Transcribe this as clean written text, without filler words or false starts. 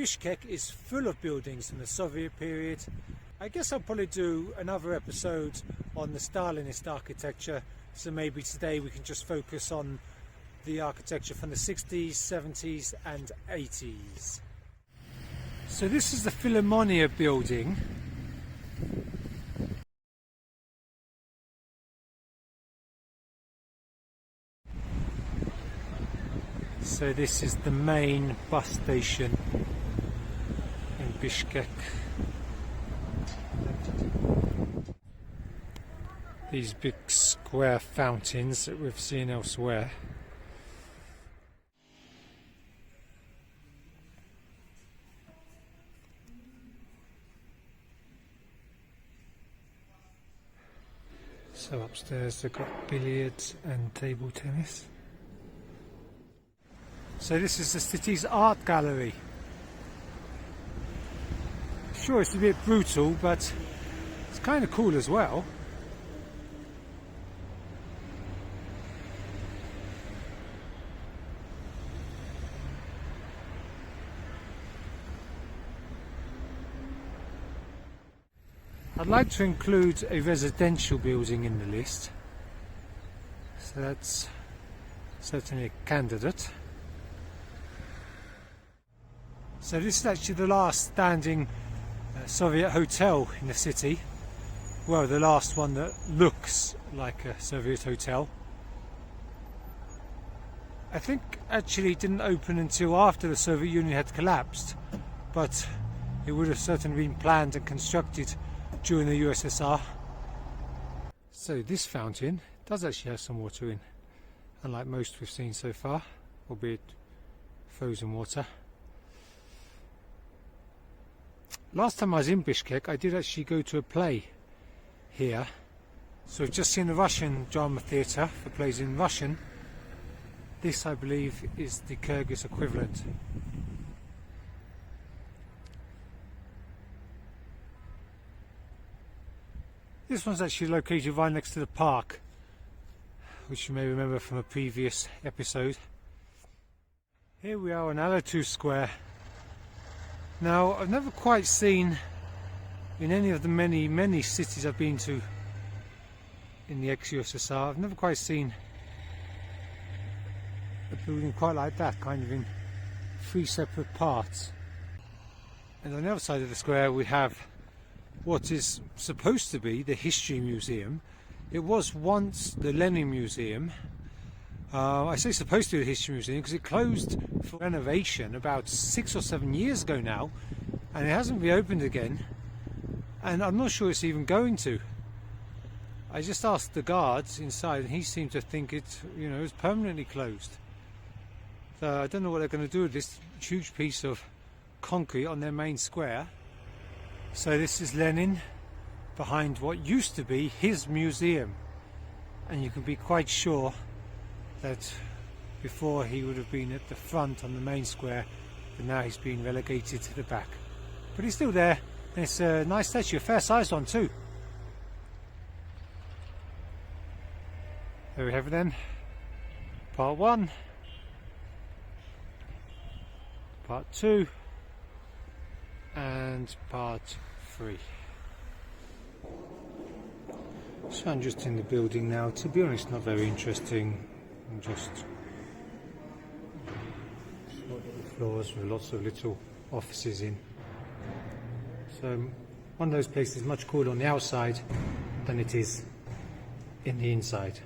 Bishkek is full of buildings from the Soviet period. I guess I'll probably do another episode on the Stalinist architecture, so maybe today we can just focus on the architecture from the 60s, 70s and 80s. So this is the Philharmonic building. So this is the main bus station in Bishkek. These big square fountains that we've seen elsewhere. So upstairs they've got billiards and table tennis. So this is the city's art gallery. Sure, it's a bit brutal, but it's kind of cool as well. I'd like to include a residential building in the list, so that's certainly a candidate. So this is actually the last standing Soviet hotel in the city. Well, the last one that looks like a Soviet hotel. I think actually it didn't open until after the Soviet Union had collapsed, but it would have certainly been planned and constructed during the USSR. So this fountain does actually have some water in, unlike most we've seen so far, albeit frozen water. Last time I was in Bishkek, I did actually go to a play here. So we've just seen the Russian drama theatre for plays in Russian. This, I believe, is the Kyrgyz equivalent. This one's actually located right next to the park, which you may remember from a previous episode. Here we are on Alatu Square. Now, I've never quite seen, in any of the many cities I've been to in the ex-USSR, I've never quite seen a building quite like that, kind of in three separate parts. And on the other side of the square we have what is supposed to be the History Museum. It was once the Lenin Museum. I say supposed to be the History Museum because it closed for renovation about 6 or 7 years ago now, and it hasn't reopened again, and I'm not sure it's even going to. I just asked the guards inside and he seemed to think it, was permanently closed. So I don't know what they're going to do with this huge piece of concrete on their main square. So this is Lenin behind what used to be his museum, and you can be quite sure that before he would have been at the front on the main square, but now he's been relegated to the back. But he's still there, and it's a nice statue, a fair sized one too. There we have it then, part 1, part 2 and part 3. So I'm just in the building now. To be honest, not very interesting. Just floors with lots of little offices in. So one of those places much cooler on the outside than it is in the inside.